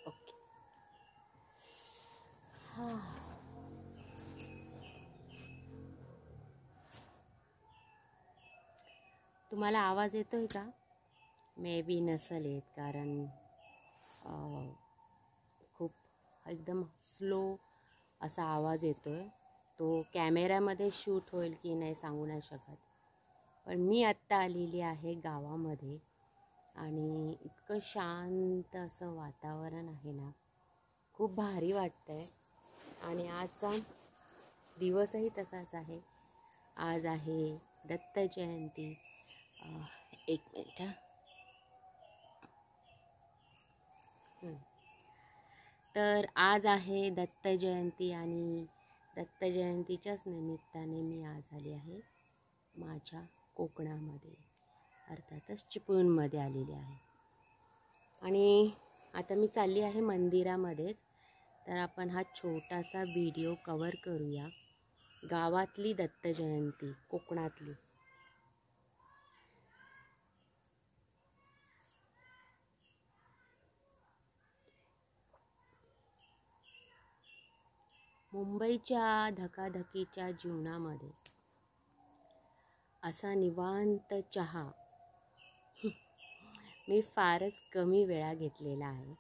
Okay. हां, तुम्हाला आवाज येतोय का? मे बी नसेल येत, कारण खूप एकदम स्लो असा आवाज येतोय. तो कॅमेऱ्यामध्ये शूट होईल की नाही सांगू नाही शकत. पण मी आत्ता आलेली आहे गावामध्ये आणि इतकं शांत असं वातावरण आहे ना, खूप भारी वाटतंय. आणि आजचा दिवसही तसाच आहे. आज आहे दत्त जयंती. एक मिनिट. तर आज आहे दत्त जयंती आणि दत्त जयंतीच्याच निमित्ताने मी आज आली आहे माझ्या कोकणामध्ये, अर्थातच चिपळूणमध्ये आलेली आहे. आणि आता मी चालली आहे मंदिरामध्येच. तर आपण हा छोटासा व्हिडिओ कवर करूया, गावातली दत्त जयंती, कोकणातली. मुंबईच्या धकाधकीच्या जीवनामध्ये असा निवांत चहा मी फारच कमी वेळा घेतलेला आहे.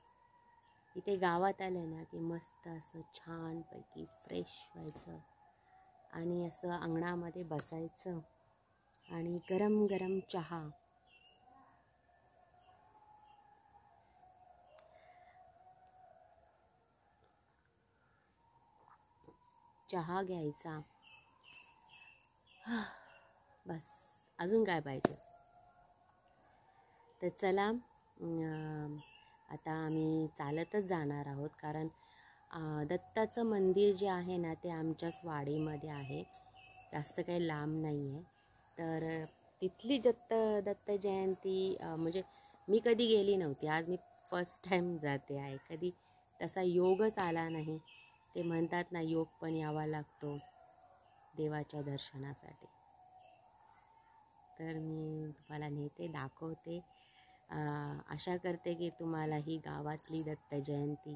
इथे गावात आलं ना की मस्त असं छानपैकी फ्रेश व्हायचं आणि असं अंगणामध्ये बसायचं आणि गरम गरम चहा. चहा घ्यायचा, बस अजून काय पाहिजे. तर चला, आता आम्ही चालतच जाणार आहोत, कारण दत्ताचं मंदिर जे आहे ना ते आमच्याच वाडीमध्ये आहे, जास्त काही लांब नाही आहे. तर तिथली दत्त जयंती म्हणजे मी कधी गेली नव्हती, आज मी फर्स्ट टाईम जाते आहे. कधी तसा योगच आला नाही. ते म्हणतात ना, योग पण यावा लागतो देवाच्या दर्शनासाठी. तर मी तुम्हाला नेते, दाखवते. आशा करते की तुम्हाला ही गावातली दत्त जयंती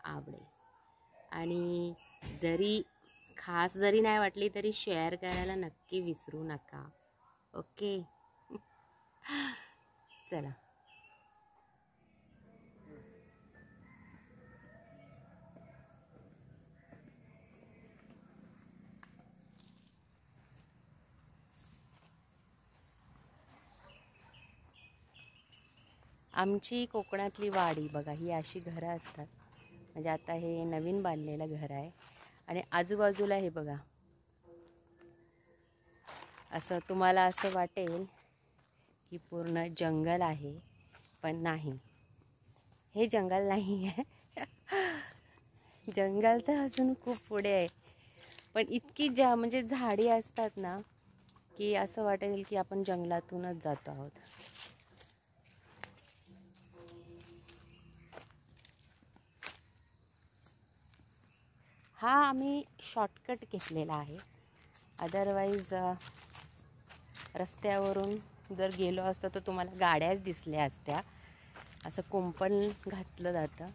आवडेल. आणि जरी खास जरी नाही वाटली तरी शेअर करायला नक्की विसरू नका. ओके. चला. आमची कोकणातली वाडी बघा, ही अशी घरं असतात. म्हणजे आता हे नवीन बांधलेलं घर आहे आणि आजूबाजूला हे बघा, असं तुम्हाला असं वाटेल की पूर्ण जंगल आहे, पण नाही, हे जंगल नाही आहे. जंगल तर अजून खूप पुढे आहे. पण इतकी म्हणजे झाडी असतात ना की असं वाटेल की आपण जंगलातूनच जातो आहोत. हा आम्ही शॉर्टकट घेतलेला आहे. अदरवाईज रस्त्यावरून जर गेलो असतो तर तुम्हाला गाड्याच दिसल्या असत्या. असं कुंपण घातलं जातं.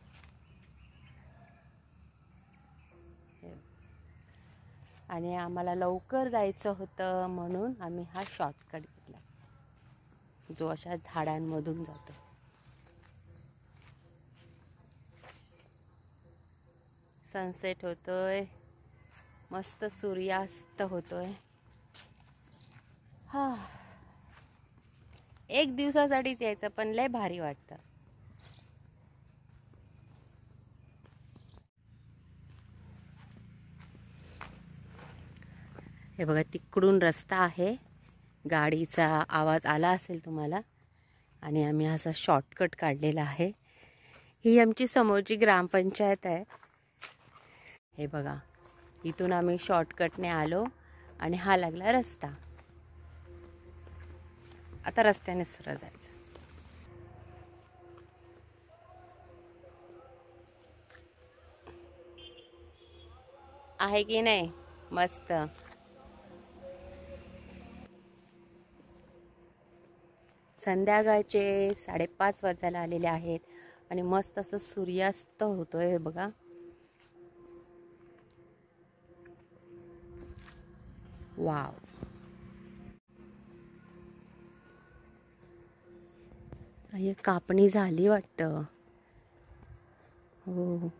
आणि आम्हाला लवकर जायचं होतं म्हणून आम्ही हा शॉर्टकट घेतला, जो अशा झाडांमधून जातो. सनसेट होतोय, मस्त सूर्यास्त होतोय. हा, एक दिवसासाठीच यायचं, पण लय भारी वाटतं. हे बघा, तिकडून रस्ता आहे, गाडीचा आवाज आला असेल तुम्हाला. आणि आम्ही असा शॉर्टकट काढलेला आहे. ही आमची समोरची ग्रामपंचायत आहे. हे बघा, इथून आम्ही शॉर्टकटने आलो आणि हा लागला रस्ता. आता रस्त्याने सरळ जायचं. आहे की नाही मस्त. संध्याकाळचे 5:30 वाजायला आलेले आहेत आणि मस्त असं सूर्यास्त होतोय बघा. वाव. हे कापणी झाली वाटतं. हो,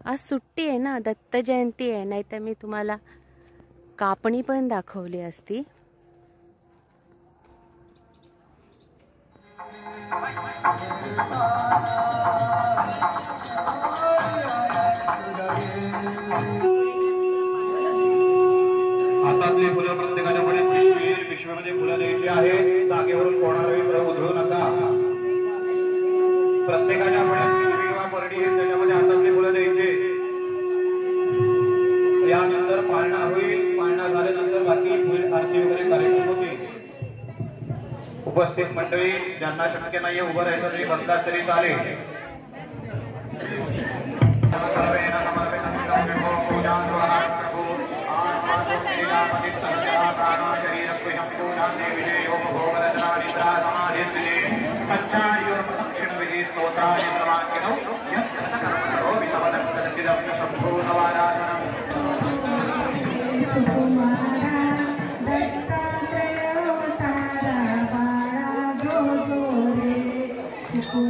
आज सुट्टी आहे ना, दत्त जयंती आहे, नाही तर मी तुम्हाला कापणी पण दाखवली असती. हातातली फुलं प्रत्येकाच्या पुढे पिशवीमध्ये फुलं द्यायची आहे. जागेवरून कोणालाही उधळू नका. प्रत्येकाच्या पुढे पिशवी किंवा परडी त्याच्यामध्ये हातातली फुलं द्यायची. यानंतर पाळणा होईल. पाळणा झाल्यानंतर बाकी आरती वगैरे कार्यक्रम होतील. उपस्थित मंडळी ज्यांना शक्य नाहीये उभं राहायचं तरी बसला तरी चालेल. Aduh, itu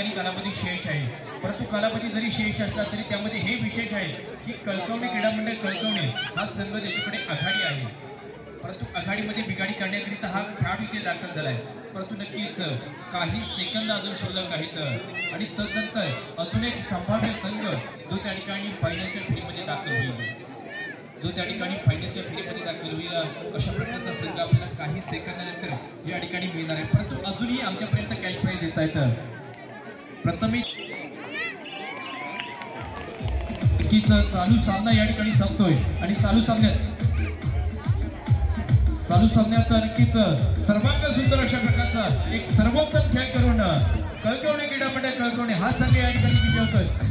ठिकाणी कालावधी शेष आहे, परंतु कालावधी जरी शेष असला तरी त्यामध्ये हे विशेष आहे की कळकवणे क्रीडा मंडळ कळकवणे हा संघ त्याच्याकडे आघाडी आहे, परंतु आघाडीमध्ये बिघाडी करण्याकरिता हा खेळाडू इथे दाखल झालाय. परंतु नक्कीच काही सेकंद अजून शिल्लक आहेत आणि तदनंतर अजून एक संभाव्य संघ जो त्या ठिकाणी फायनलच्या फेरीमध्ये दाखल होईल, अशा प्रकारचा संघ आपल्याला काही सेकंदानंतर या ठिकाणी मिळणार आहे. परंतु अजूनही आमच्यापर्यंत कॅश प्राइज येत आहेत. प्रथमेश चालू सामना या ठिकाणी संपतोय आणि चालू सामन्यात नक्कीच सर्वांग सुंदर अशा प्रकारचा एक सर्वोत्तम खेळ करून कळकवणे क्रीडा मंडळ कळकवणे हा संघ या ठिकाणी विजय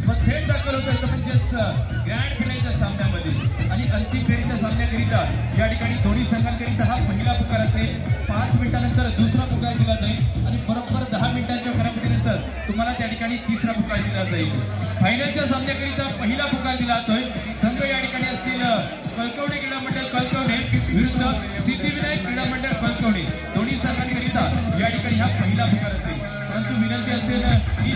मग थेट दाखल होतोय म्हणजेच ग्रँड फिनालच्या सामन्यामध्ये आणि अंतिम फेरीच्या सामन्याकरिता या ठिकाणी दोन्ही संघांकरिता हा पहिला पुकार असेल. 5 मिनिटांनंतर दुसरा पुकार दिला जाईल आणि बरोबर 10 मिनिटांच्या कालावधीनंतर तुम्हाला त्या ठिकाणी तिसरा पुकार दिला जाईल. फायनलच्या सामन्याकरिता पहिला पुकार दिला जातोय. संघ या ठिकाणी असतील कळकवणे क्रीडा मंडळ कळकवणे विरुद्ध सिद्धिविनायक क्रीडा मंडळ कळकवणे. दोन्ही संघांकरिता या ठिकाणी हा पहिला पुकार असेल. परंतु विनंती असेल की